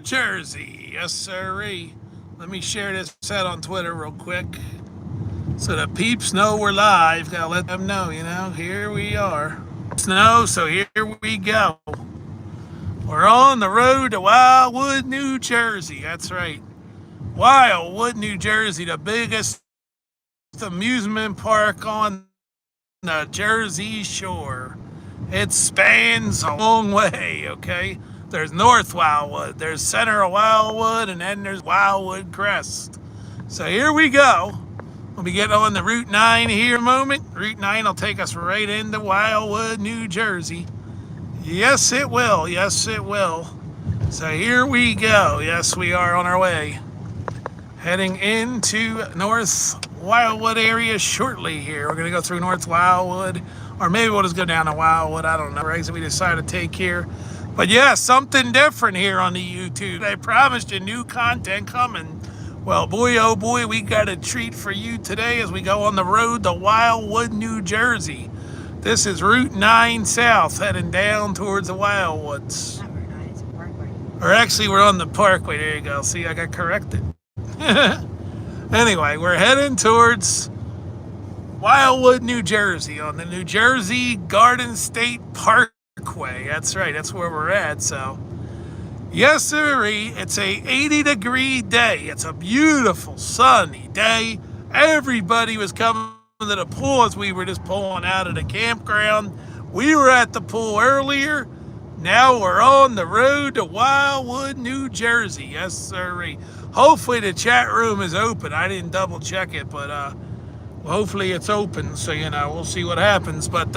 Jersey. Yes, sirree. Let me share this out on Twitter real quick so the peeps know we're live. Gotta let them know, here we are. Snow, so here we go. We're on the road to Wildwood, New Jersey. That's right. Wildwood, New Jersey, the biggest amusement park on the Jersey Shore. It spans a long way, okay? There's North Wildwood, there's Center Wildwood, and then there's Wildwood Crest. So here we go. We'll be getting on the Route 9 here in a moment. Route 9 will take us right into Wildwood, New Jersey. Yes, it will. Yes, it will. So here we go. Yes, we are on our way. Heading into North Wildwood area shortly here. We're going to go through North Wildwood, or maybe we'll just go down to Wildwood. I don't know. Right? So we decided to take here. But yeah, something different here on the YouTube. I promised you new content coming. Well, boy, oh boy, we got a treat for you today as we go on the road to Wildwood, New Jersey. This is Route 9 South, heading down towards the Wildwoods. Not Route 9, it's a parkway. Or actually, we're on the parkway. There you go. See, I got corrected. Anyway, we're heading towards Wildwood, New Jersey on the New Jersey Garden State Parkway. That's right. That's where we're at. So, yes, sirree, it's a 80-degree day. It's a beautiful, sunny day. Everybody was coming to the pool as we were just pulling out of the campground. We were at the pool earlier. Now we're on the road to Wildwood, New Jersey. Yes, sirree. Hopefully the chat room is open. I didn't double check it, but hopefully it's open. So, we'll see what happens. But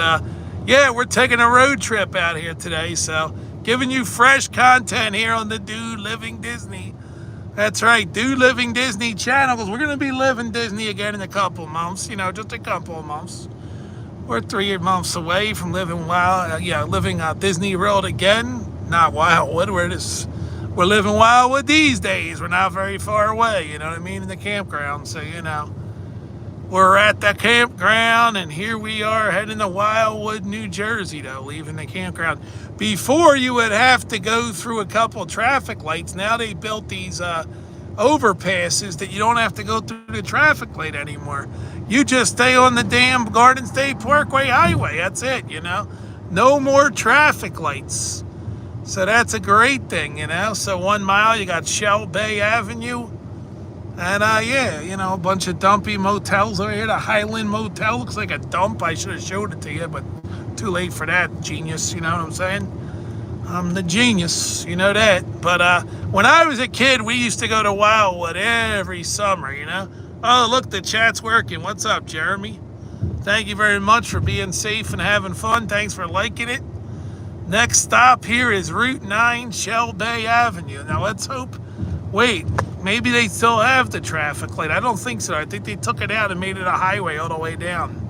yeah, we're taking a road trip out here today. So giving you fresh content here on the Dude Living Disney. That's right, Dude Living Disney channel, because we're going to be living Disney again in a couple months, just a couple of months. We're 3 months away from living Disney World again. Not Wildwood, we're living Wildwood these days. We're not very far away, you know what I mean, in the campground. So, we're at the campground, and here we are heading to Wildwood, New Jersey, though, leaving the campground. Before, you would have to go through a couple traffic lights. Now they built these overpasses that you don't have to go through the traffic light anymore. You just stay on the damn Garden State Parkway Highway. That's it, No more traffic lights. So that's a great thing, So 1 mile, you got Shell Bay Avenue. And a bunch of dumpy motels over here. The Highland Motel looks like a dump. I should have showed it to you, but too late for that, genius. You know what I'm saying? I'm the genius, you know that. But when I was a kid, we used to go to Wildwood every summer, Oh, look, the chat's working. What's up, Jeremy? Thank you very much for being safe and having fun. Thanks for liking it. Next stop here is Route 9 Shell Bay Avenue. Now let's hope. Wait, maybe they still have the traffic light. I don't think so. I think they took it out and made it a highway all the way down.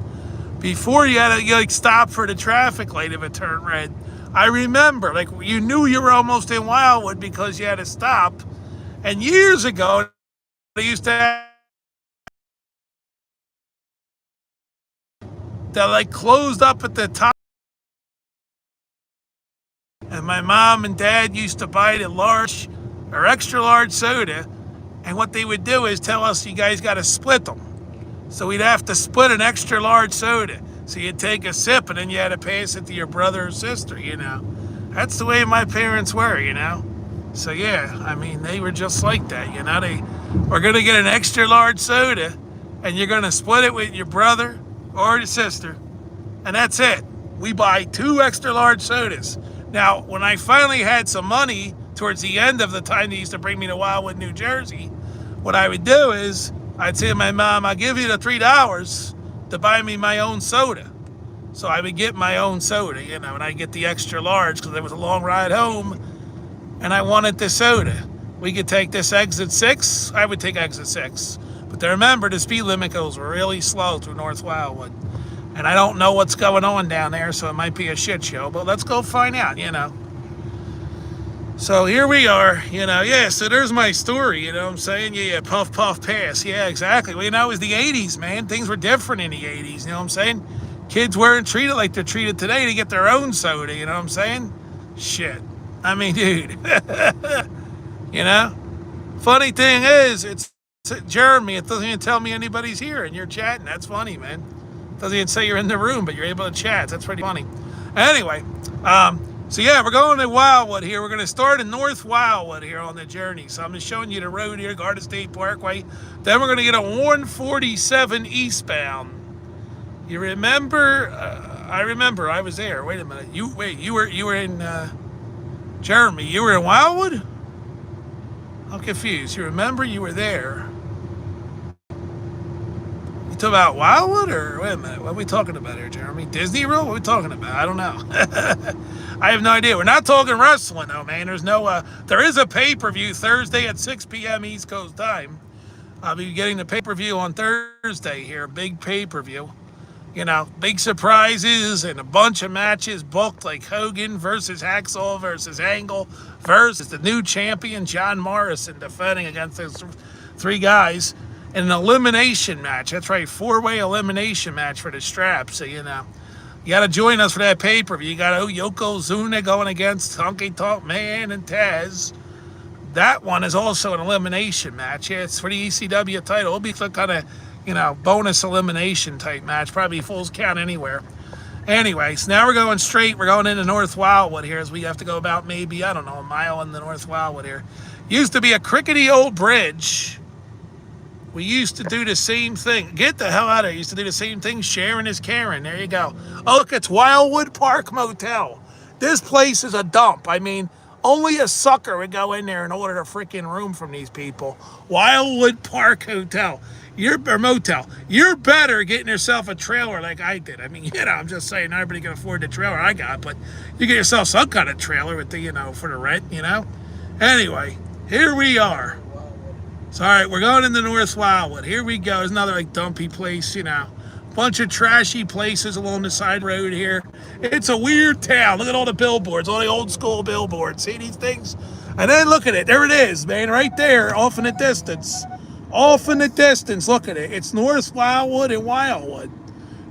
Before, you had to stop for the traffic light if it turned red. I remember, you knew you were almost in Wildwood because you had to stop. And years ago, they used to have that closed up at the top. And my mom and dad used to buy the large or extra large soda, and what they would do is tell us, you guys got to split them. So we'd have to split an extra large soda. So you'd take a sip, and then you had to pass it to your brother or sister, That's the way my parents were, So yeah, they were just like that, They were going to get an extra large soda, and you're going to split it with your brother or your sister, and that's it. We buy 2 extra large sodas. Now, when I finally had some money towards the end of the time they used to bring me to Wildwood, New Jersey, what I would do is I'd say to my mom, I'll give you the $3 to buy me my own soda. So I would get my own soda, and I'd get the extra large because it was a long ride home, and I wanted the soda. We could take this exit 6. I would take exit 6. But remember, the speed limit goes really slow through North Wildwood. And I don't know what's going on down there, so it might be a shit show. But let's go find out, So here we are, so there's my story, what I'm saying? Yeah, puff, puff, pass. Yeah, exactly. Well, it was the 80s, man. Things were different in the 80s, what I'm saying? Kids weren't treated like they're treated today to get their own soda, what I'm saying? Shit. Dude. You know? Funny thing is, it's Jeremy. It doesn't even tell me anybody's here and you're chatting. That's funny, man. It doesn't even say you're in the room, but you're able to chat. That's pretty funny. Anyway, so yeah, we're going to Wildwood here. We're going to start in North Wildwood here on the journey. So I'm just showing you the road here, Garden State Parkway. Then we're going to get a 147 eastbound. You remember? I remember. I was there. Wait a minute. You were in Jeremy. You were in Wildwood? I'm confused. You remember you were there? You talking about Wildwood or wait a minute? What are we talking about here, Jeremy? Disney World? What are we talking about? I don't know. I have no idea. We're not talking wrestling, though, man. There's no. There is a pay-per-view Thursday at 6 p.m. East Coast time. I'll be getting the pay-per-view on Thursday here. Big pay-per-view. You know, big surprises and a bunch of matches booked like Hogan versus Hacksaw versus Angle versus the new champion John Morrison defending against those three guys in an elimination match. That's right, 4-way elimination match for the strap. So, you know, you got to join us for that pay-per-view. You got Yokozuna going against Honky Tonk Man and Taz. That one is also an elimination match. Yeah, it's for the ECW title. It'll be kind of, you know, bonus elimination type match. Probably Full's Count Anywhere. Anyway, so now we're going straight. We're going into North Wildwood here as we have to go about maybe, I don't know, a mile in the North Wildwood here. Used to be a crickety old bridge. We used to do the same thing. Get the hell out of here. Used to do the same thing. Sharon is Karen. There you go. Oh, look, it's Wildwood Park Motel. This place is a dump. I mean, only a sucker would go in there and order a freaking room from these people. Wildwood Park Hotel. Motel. You're better getting yourself a trailer like I did. I mean, you know, I'm just saying, not everybody can afford the trailer I got, but you get yourself some kind of trailer with the, you know, for the rent, you know. Anyway, here we are. So, all right, we're going into North Wildwood. Here we go. There's another, like, dumpy place, you know. Bunch of trashy places along the side road here. It's a weird town. Look at all the billboards, all the old school billboards. See these things? And then look at it. There it is, man, right there, off in the distance. Off in the distance, look at it. It's North Wildwood and Wildwood.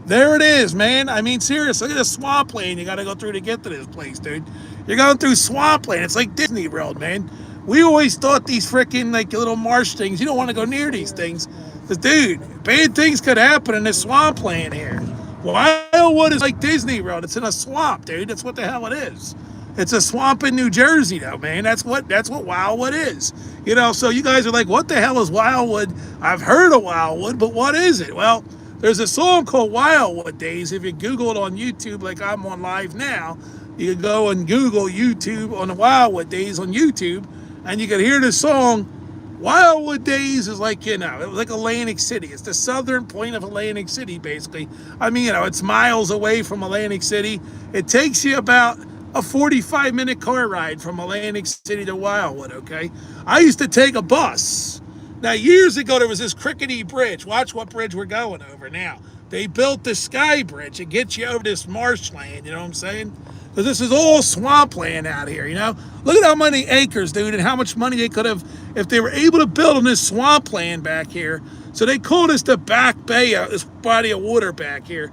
There it is, man. I mean, seriously, look at the swampland you got to go through to get to this place, dude. You're going through swampland. It's like Disney World, man. We always thought these freaking, like, little marsh things, you don't want to go near these things. Because, dude, bad things could happen in this swampland here. Wildwood is like Disney World. It's in a swamp, dude. That's what the hell it is. It's a swamp in New Jersey, though, man. That's what Wildwood is. You know, so you guys are like, what the hell is Wildwood? I've heard of Wildwood, but what is it? Well, there's a song called Wildwood Days. If you Google it on YouTube, like I'm on live now, you can go and Google YouTube on the Wildwood Days on YouTube, and you can hear the song. Wildwood Days is like, you know, like Atlantic City. It's the southern point of Atlantic City, basically. I mean, you know, it's miles away from Atlantic City. It takes you about a 45-minute car ride from Atlantic City to Wildwood, okay? I used to take a bus. Now, years ago, there was this crickety bridge. Watch what bridge we're going over now. They built the Sky Bridge. It gets you over this marshland, you know what I'm saying? Because this is all swampland out here, you know? Look at how many acres, dude, and how much money they could have if they were able to build on this swampland back here. So they call this the Back Bay, this body of water back here,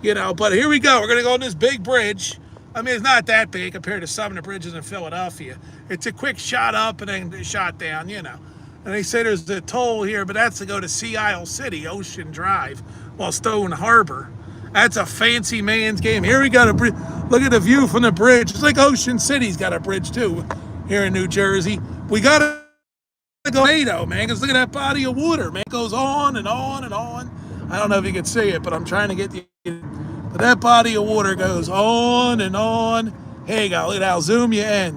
you know? But here we go. We're going to go on this big bridge. I mean, it's not that big compared to some of the bridges in Philadelphia. It's a quick shot up and then a shot down, you know. And they say there's a toll here, but that's to go to Sea Isle City, Ocean Drive, while Stone Harbor. That's a fancy man's game. Here we got a bridge. Look at the view from the bridge. It's like Ocean City's got a bridge too here in New Jersey. We got to go NATO, man, because look at that body of water, man. It goes on and on and on. I don't know if you can see it, but I'm trying to get you. But that body of water goes on and on. Here you go. Look at that. I'll zoom you in.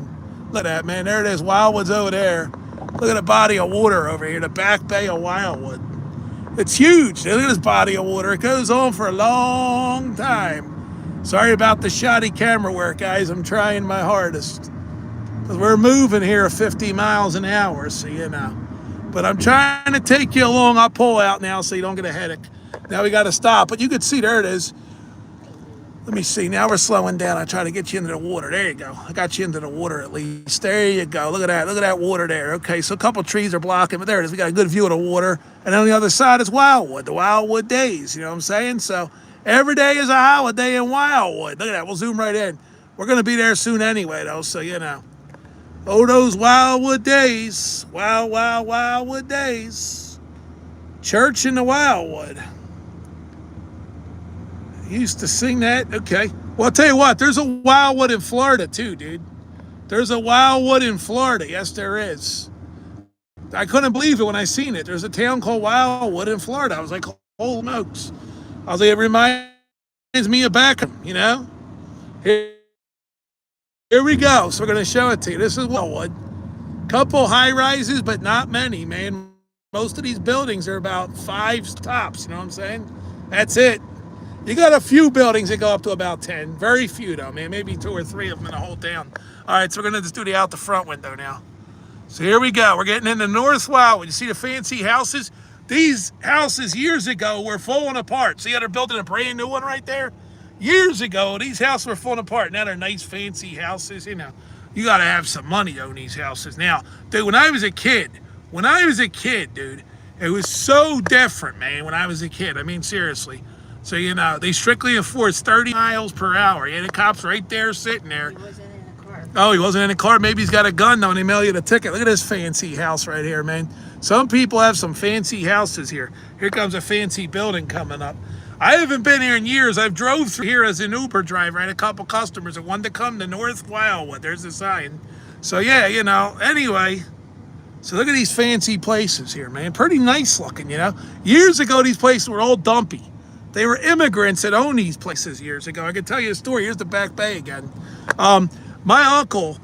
Look at that, man. There it is. Wildwood's over there. Look at the body of water over here, the Back Bay of Wildwood. It's huge. Look at this body of water. It goes on for a long time. Sorry about the shoddy camera work, guys. I'm trying my hardest. Because we're moving here 50 miles an hour, so you know. But I'm trying to take you along. I'll pull out now so you don't get a headache. Now we got to stop. But you can see, there it is. Let me see. Now we're slowing down. I try to get you into the water. There you go. I got you into the water at least. There you go. Look at that. Look at that water there. Okay, so a couple trees are blocking, but there it is. We got a good view of the water. And on the other side is Wildwood, the Wildwood Days. You know what I'm saying? So every day is a holiday in Wildwood. Look at that. We'll zoom right in. We're going to be there soon anyway, though, so you know. Oh, those Wildwood days. Wildwood days. Church in the Wildwood. Used to sing that. Okay. Well, I'll tell you what, there's a Wildwood in Florida too, dude. There's a Wildwood in Florida. Yes, there is. I couldn't believe it when I seen it. There's a town called Wildwood in Florida. I was like, holy smokes. I was like, it reminds me of Beckham, you know? Here we go. So we're going to show it to you. This is Wildwood. Couple high rises, but not many, man. Most of these buildings are about 5 tops, you know what I'm saying? That's it. You got a few buildings that go up to about 10. Very few, though, man. Maybe 2 or 3 of them in the whole town. All right, so we're going to just do the out the front window now. So here we go. We're getting into North Wildwood. You see the fancy houses? These houses years ago were falling apart. See how they're building a brand new one right there? Years ago, these houses were falling apart. Now they're nice, fancy houses. You know, you got to have some money to own these houses. Now, dude, when I was a kid, dude, it was so different, man, when I was a kid. I mean, seriously. So, you know, they strictly enforce 30 miles per hour. Yeah, the cop's right there sitting there. Oh, he wasn't in a car. Maybe he's got a gun, though, and they mail you the ticket. Look at this fancy house right here, man. Some people have some fancy houses here. Here comes a fancy building coming up. I haven't been here in years. I've drove through here as an Uber driver. I had a couple customers that wanted to come to North Wildwood. There's the sign. So, yeah, you know, anyway. So look at these fancy places here, man. Pretty nice looking, you know. Years ago, these places were all dumpy. They were immigrants that owned these places years ago. I can tell you a story. Here's the Back Bay again. My uncle,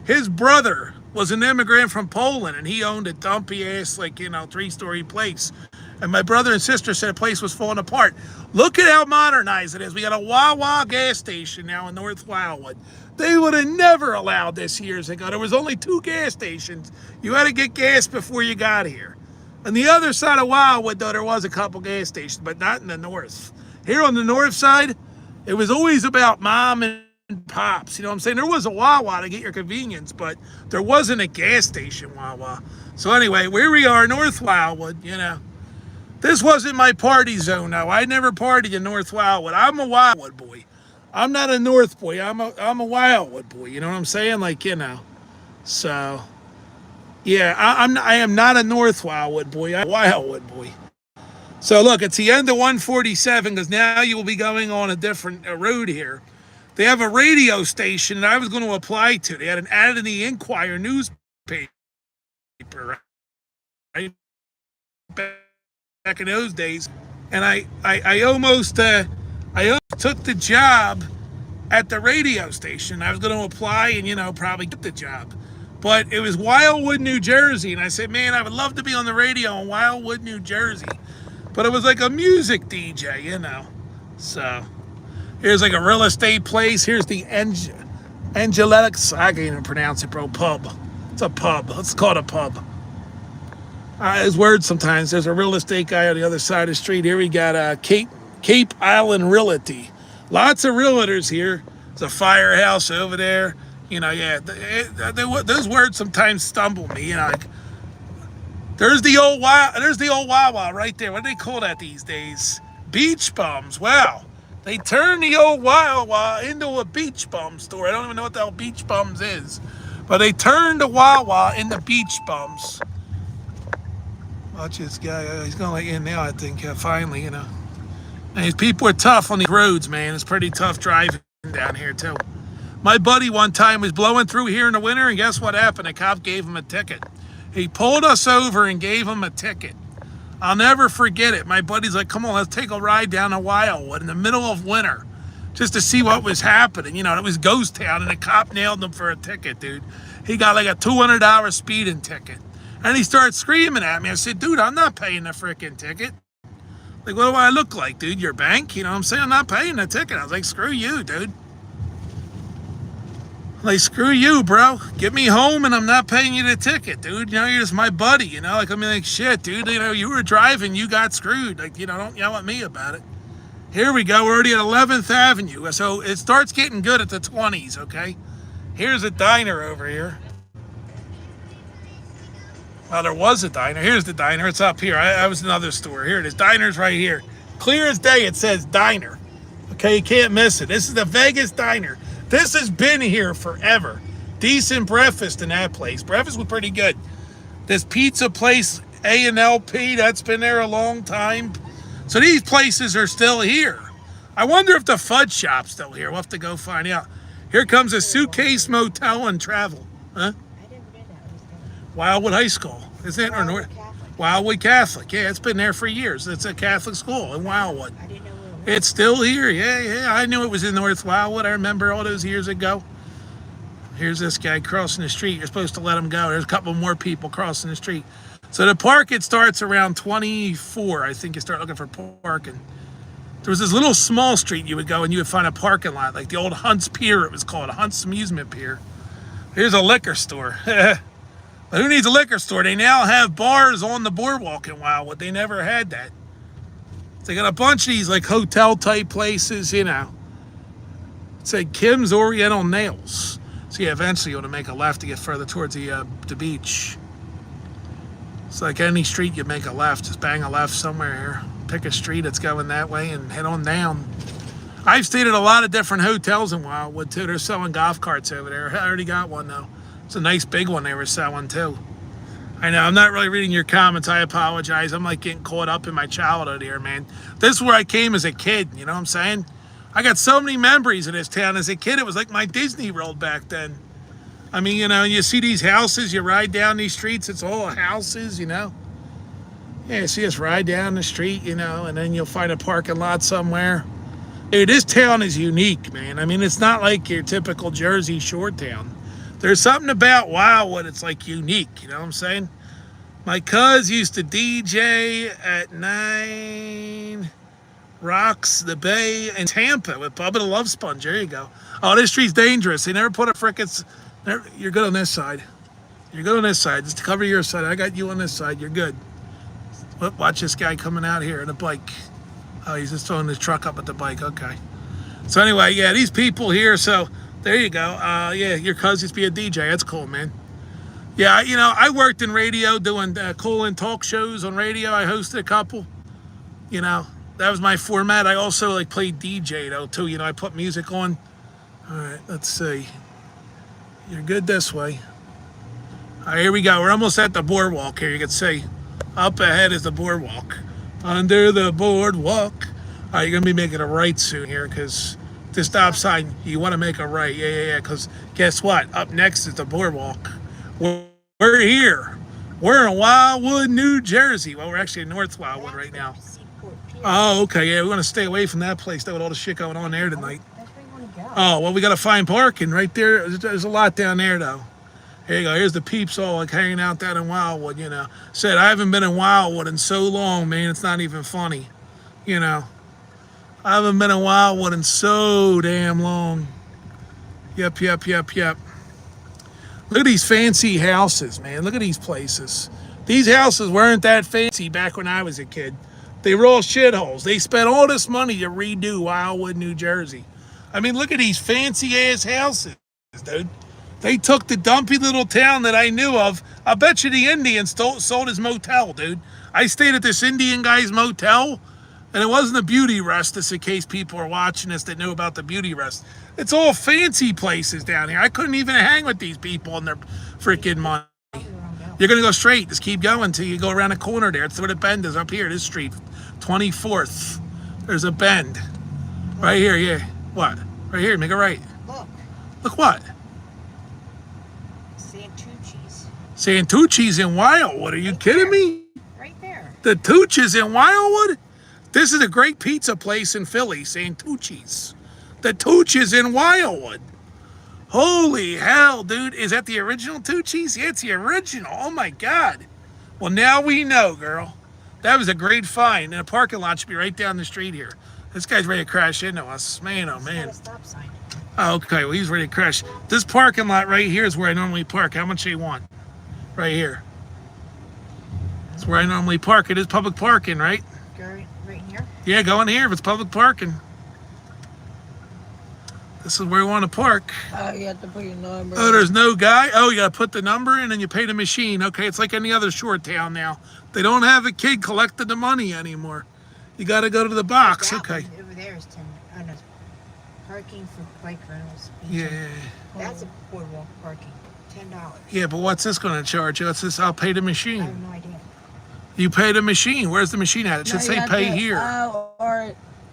his brother was an immigrant from Poland, and he owned a dumpy ass, like, you know, 3-story place. And my brother and sister said the place was falling apart. Look at how modernized it is. We got a Wawa gas station now in North Wildwood. They would have never allowed this years ago. There was only 2 gas stations. You had to get gas before you got here. On the other side of Wildwood, though, there was a couple gas stations, but not in the north. Here on the north side, it was always about mom and pops. You know what I'm saying? There was a Wawa to get your convenience, but there wasn't a gas station Wawa. So anyway, where we are, North Wildwood, you know. This wasn't my party zone, though. I never partied in North Wildwood. I'm a Wildwood boy. I'm not a North boy. I'm a Wildwood boy. You know what I'm saying? Like, you know. So, yeah, I am not a North Wildwood boy. I'm a Wildwood boy. So look, it's the end of 147 because now you will be going on a different road here. They have a radio station that I was going to apply to. They had an ad in the Inquirer newspaper, right? Back in those days. And I almost took the job at the radio station. I was going to apply and, you know, probably get the job. But it was Wildwood, New Jersey. And I said, man, I would love to be on the radio in Wildwood, New Jersey. But it was like a music DJ, you know. So here's like a real estate place. Here's the Angeletics. I can't even pronounce it, bro. Pub. It's a pub. Let's call it a pub. His words sometimes. There's a real estate guy on the other side of the street. Here we got Cape Island Realty. Lots of realtors here. There's a firehouse over there. You know, yeah. Those words sometimes stumble me. You know, like, there's the old Wawa right there. What do they call that these days? Beach bums. Wow. They turned the old Wawa into a beach bum store. I don't even know what the hell beach bums is. But they turned the Wawa into beach bums. Watch this guy. He's going to let you in now, I think, finally, you know. And these people are tough on these roads, man. It's pretty tough driving down here, too. My buddy one time was blowing through here in the winter, and guess what happened? A cop gave him a ticket. He pulled us over and gave him a ticket. I'll never forget it. My buddy's like, come on, let's take a ride down to Wildwood in the middle of winter just to see what was happening. You know, it was ghost town, and the cop nailed him for a ticket, dude. He got like a $200 speeding ticket. And he started screaming at me. I said, dude, I'm not paying the freaking ticket. Like, what do I look like, dude? Your bank? You know what I'm saying? I'm not paying the ticket. I was like, screw you, dude. Like, screw you, bro. Get me home and I'm not paying you the ticket, dude. You know, you're just my buddy, you know? Like, I mean, like, shit, dude. You know, you were driving, you got screwed. Like, you know, don't yell at me about it. Here we go. We're already at 11th Avenue. So it starts getting good at the 20s, okay? Here's a diner over here. Well, there was a diner. Here's the diner. It's up here. I was another store. Here it is. Diner's right here. Clear as day, it says diner. Okay, you can't miss it. This is the Vegas diner. This has been here forever. decent breakfast in that place. Breakfast was pretty good. This pizza place, A&LP, that's been there a long time. So these places are still here. I wonder if the fudge shop's still here. We'll have to go find out. Here comes a Suitcase Motel and Travel. Huh? Wildwood High School. Isn't it? Or North? Wildwood Catholic. Yeah, it's been there for years. It's a Catholic school in Wildwood. I didn't know where it It's still here. Yeah. I knew it was in North Wildwood. I remember all those years ago. Here's this guy crossing the street. You're supposed to let him go. There's a couple more people crossing the street. So the park, it starts around 24. I think you start looking for parking. There was this little small street you would go and you would find a parking lot, like the old Hunt's Pier, it was called, Hunt's Amusement Pier. Here's a liquor store. But who needs a liquor store? They now have bars on the boardwalk in Wildwood. They never had that. They got a bunch of these like hotel type places, you know. It said Kim's Oriental Nails. So yeah, eventually you want to make a left to get further towards the beach. It's like any street you make a left, just bang a left somewhere here. Pick a street that's going that way and head on down. I've stayed at a lot of different hotels in Wildwood too. They're selling golf carts over there. I already got one though. It's a nice big one they were selling too. I know, I'm not really reading your comments. I apologize. I'm like getting caught up in my childhood here, man. This is where I came as a kid, you know what I'm saying? I got so many memories of this town. As a kid, it was like my Disney World back then. I mean, you know, you see these houses, you ride down these streets, it's all houses, you know? Yeah, you see us ride down the street, you know, and then you'll find a parking lot somewhere. Dude, this town is unique, man. I mean, it's not like your typical Jersey Shore town. There's something about Wildwood, it's like unique, you know what I'm saying? My cuz used to DJ at 9 Rocks, the Bay, in Tampa with Bubba the Love Sponge. There you go. Oh, this street's dangerous. They never put a frickin'... You're good on this side. You're good on this side. Just cover your side. I got you on this side. You're good. Watch this guy coming out here on a bike. Oh, he's just throwing his truck up at the bike. Okay. So anyway, yeah, these people here. So there you go. Yeah, your cousin used to be a DJ. That's cool, man. Yeah, you know, I worked in radio doing call-in talk shows on radio. I hosted a couple. You know, that was my format. I also like played DJ though too. You know, I put music on. All right, let's see. You're good this way. All right, here we go. We're almost at the boardwalk here. You can see up ahead is the boardwalk. Under the boardwalk. All right, you're going to be making a right soon here because this stop sign, you want to make a right. Yeah. Because guess what? Up next is the boardwalk. We're here. We're in Wildwood, New Jersey. Well, we're actually in North Wildwood right now. Oh, okay. Yeah, we're going to stay away from that place though with all the shit going on there tonight. Oh, well, we got to find parking right there. There's a lot down there, though. Here you go. Here's the peeps all like hanging out down in Wildwood, you know. Said, I haven't been in Wildwood in so long, man. It's not even funny, you know. I haven't been in Wildwood in so damn long. Yep. Look at these fancy houses, man. Look at these places. These houses weren't that fancy back when I was a kid. They were all shitholes. They spent all this money to redo Wildwood, New Jersey. I mean, look at these fancy-ass houses, dude. They took the dumpy little town that I knew of. I bet you the Indians sold his motel, dude. I stayed at this Indian guy's motel, and it wasn't a beauty rest, just in case people are watching this that knew about the beauty rest. It's all fancy places down here. I couldn't even hang with these people and their freaking money. You're going to go straight. Just keep going until you go around the corner there. It's where the bend is up here, this street. 24th. There's a bend. Right here, yeah. What? Right here, make it right. Look what? Santucci's in Wildwood. Are you kidding me? Right there. The Tucci's in Wildwood? This is a great pizza place in Philly, Santucci's. The Tucci's in Wildwood. Holy hell, dude. Is that the original Tucci's? Yeah, it's the original. Oh my God. Well, now we know, girl. That was a great find. And a parking lot should be right down the street here. This guy's ready to crash into us. Man, oh man. Oh, okay, well, he's ready to crash. This parking lot right here is where I normally park. How much do you want? Right here. It's where I normally park. It is public parking, right? Go right in here? Yeah, go in here if it's public parking. This is where we want to park. Oh, you have to put your number. Oh, there's no guy? Oh, you got to put the number in and you pay the machine. Okay, it's like any other short town now. They don't have a kid collecting the money anymore. You got to go to the box. Okay. Over there is 10. Oh, no. Parking for bike rentals. Yeah. That's a boardwalk parking. $10. Yeah, but what's this going to charge you? What's this? I'll pay the I machine. have no idea. You pay the machine. Where's the machine at? It should say pay here.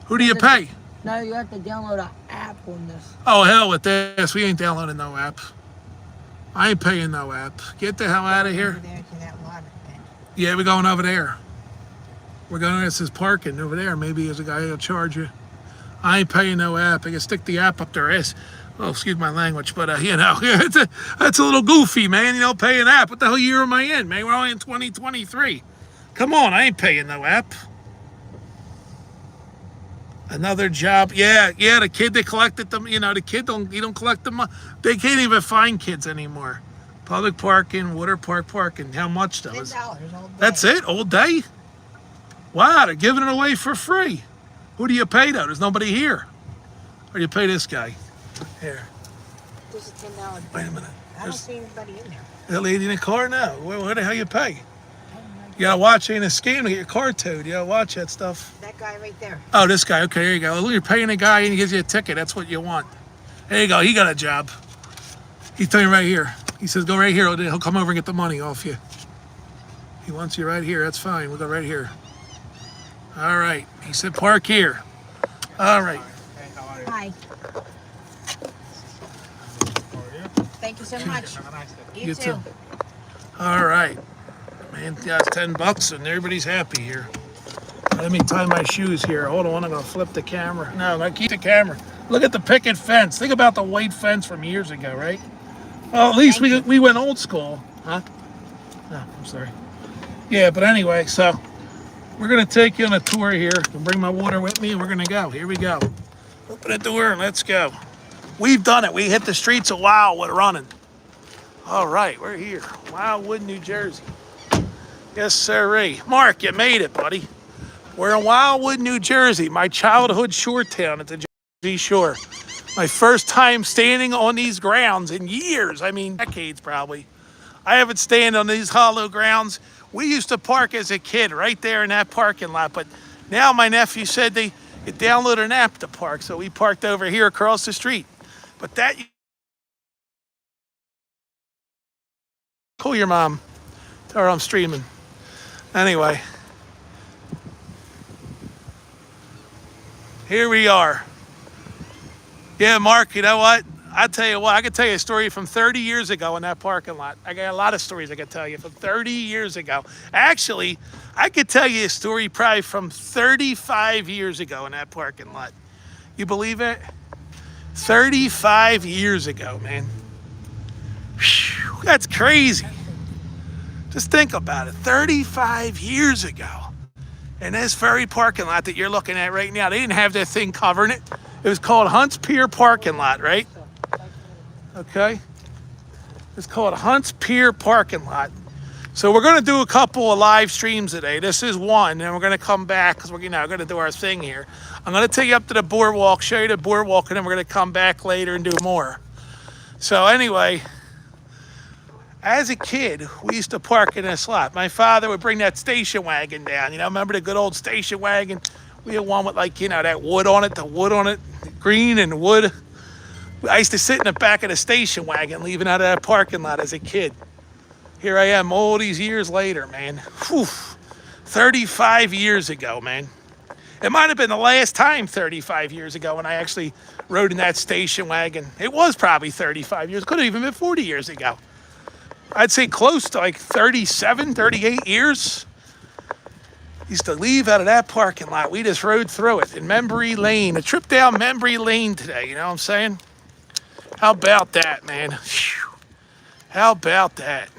Who do you pay? No, you have to download an app on this. Oh, hell with this. We ain't downloading no app. I ain't paying no app. Get the hell out of here. Over there to that lot then. Yeah, we're going over there. We're going, this is parking over there. Maybe there's a guy who'll charge you. I ain't paying no app. I can stick the app up their ass. Oh, excuse my language, but you know, that's a little goofy, man. You don't pay an app. What the hell year am I in, man? We're only in 2023. Come on, I ain't paying no app. Another job. Yeah, the kid that collected them, you know, the kid you don't collect them. They can't even find kids anymore. Public parking, water park parking. How much though? $10 all day. That's it, all day? Wow, they're giving it away for free. Who do you pay though? There's nobody here. Or do you pay this guy? Here. There's a $10. Wait a minute. I don't see anybody in there. That lady in the car now. Where the hell you pay? You gotta watch, ain't a scam to get your car towed. You gotta watch that stuff. That guy right there. Oh, this guy. Okay, there you go. You're paying a guy and he gives you a ticket. That's what you want. There you go. He got a job. He's telling you right here. He says, go right here. He'll come over and get the money off you. He wants you right here. That's fine. We'll go right here. All right. He said, park here. All right. Hi. Thank you so much. You too. All right. Man, got $10 and everybody's happy here. Let me tie my shoes here. Hold on, I'm gonna flip the camera. No, I'm gonna keep the camera. Look at the picket fence. Think about the white fence from years ago, right? Well, at least we went old school, huh? No, I'm sorry. Yeah, but anyway, so we're gonna take you on a tour here. I'll bring my water with me and we're gonna go. Here we go. Open the door and let's go. We've done it. We hit the streets of Wildwood running. All right, we're here. Wildwood, New Jersey. Yes, sirree. Mark, you made it, buddy. We're in Wildwood, New Jersey, my childhood shore town at the Jersey Shore. My first time standing on these grounds in years. I mean, decades probably. I haven't stand on these hollow grounds. We used to park as a kid right there in that parking lot, but now my nephew said they downloaded an app to park, so we parked over here across the street. But that... Call your mom. Tell her I'm streaming. Anyway, here we are. Yeah, Mark, you know what? I tell you what, I could tell you a story from 30 years ago in that parking lot. I got a lot of stories I could tell you from 30 years ago. Actually, I could tell you a story probably from 35 years ago in that parking lot. You believe it? 35 years ago, man. Whew, that's crazy. Just think about it, 35 years ago. And this very parking lot that you're looking at right now, they didn't have that thing covering it. It was called Hunts Pier Parking Lot, right? Okay. It's called Hunts Pier Parking Lot. So we're going to do a couple of live streams today. This is one, and we're going to come back because we're going to do our thing here. I'm going to take you up to the boardwalk, show you the boardwalk, and then we're going to come back later and do more. So anyway... As a kid, we used to park in this lot. My father would bring that station wagon down. You know, remember the good old station wagon? We had one with, like, you know, that wood on it, green and wood. I used to sit in the back of the station wagon, leaving out of that parking lot as a kid. Here I am all these years later, man. Whew. 35 years ago, man. It might have been the last time 35 years ago when I actually rode in that station wagon. It was probably 35 years. Could have even been 40 years ago. I'd say close to like 37, 38 years. Used to leave out of that parking lot. We just rode through it in Memory Lane. A trip down Memory Lane today, you know what I'm saying? How about that, man? Whew. How about that?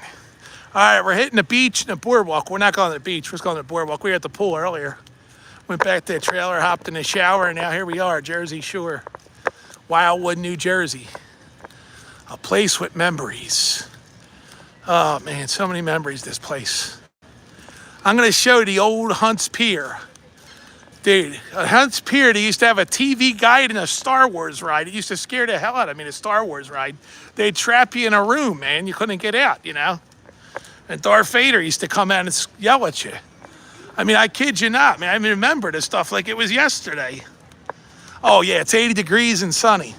All right, we're hitting the beach and the boardwalk. We're not going to the beach. We're just going to the boardwalk. We were at the pool earlier. Went back to the trailer, hopped in the shower, and now here we are, Jersey Shore. Wildwood, New Jersey. A place with memories. Oh, man, so many memories, this place. I'm going to show you the old Hunts Pier. Dude, at Hunts Pier, they used to have a TV guide and a Star Wars ride. It used to scare the hell out of me, the Star Wars ride. They'd trap you in a room, man. You couldn't get out, you know. And Darth Vader used to come out and yell at you. I mean, I kid you not, man. I remember this stuff like it was yesterday. Oh yeah, it's 80 degrees and sunny.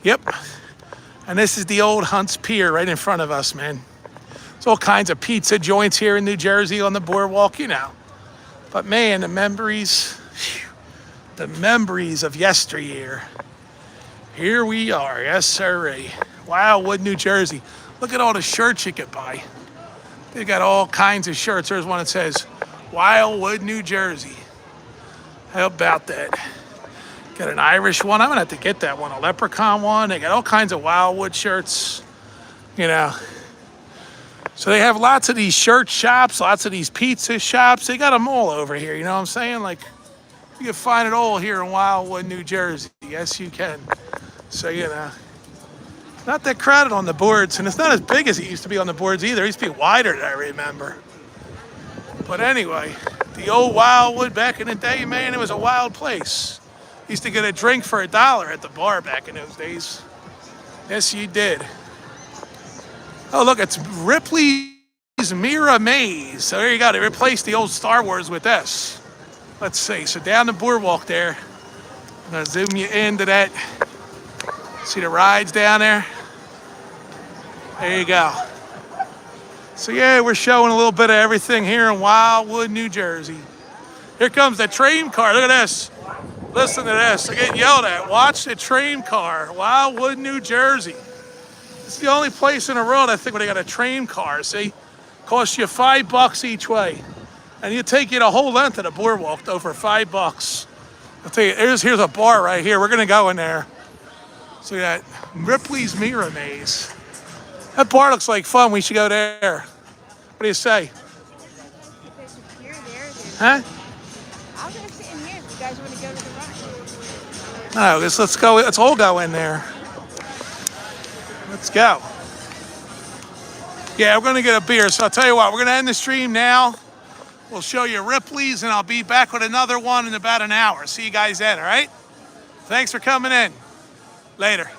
Yep. And this is the old Hunts Pier right in front of us, man. There's all kinds of pizza joints here in New Jersey on the boardwalk, you know. But man, the memories of yesteryear. Here we are, yes sirree. Wildwood, New Jersey. Look at all the shirts you could buy. They got all kinds of shirts. There's one that says Wildwood, New Jersey. How about that? Got an Irish one. I'm gonna have to get that one. A leprechaun one. They got all kinds of Wildwood shirts, you know. So they have lots of these shirt shops, lots of these pizza shops. They got them all over here, you know what I'm saying? Like, you can find it all here in Wildwood, New Jersey. Yes, you can. So, you know, not that crowded on the boards, and it's not as big as it used to be on the boards either. It used to be wider than I remember. But anyway, the old Wildwood back in the day, man, it was a wild place. Used to get a drink for $1 at the bar back in those days. Yes, you did. Oh, look, it's Ripley's Mirror Maze. So there you go. They replaced the old Star Wars with this. Let's see. So down the boardwalk there. I'm going to zoom you into that. See the rides down there? There you go. So yeah, we're showing a little bit of everything here in Wildwood, New Jersey. Here comes the train car. Look at this. Listen to this. They're getting yelled at. Watch the train car. Wildwood, New Jersey. It's the only place in the world, I think, where they got a train car, see? Costs you $5 each way. And you take you the whole length of the boardwalk, though, for $5. I'll tell you, here's a bar right here. We're going to go in there. So we got Ripley's Mirror Maze. That bar looks like fun. We should go there. What do you say? Huh? I'll go sit in here if you guys want to go to the ride. No, let's go. Let's all go in there. Let's go. Yeah, we're going to get a beer. So I'll tell you what, we're going to end the stream now. We'll show you Ripley's, and I'll be back with another one in about an hour. See you guys then, all right? Thanks for coming in. Later.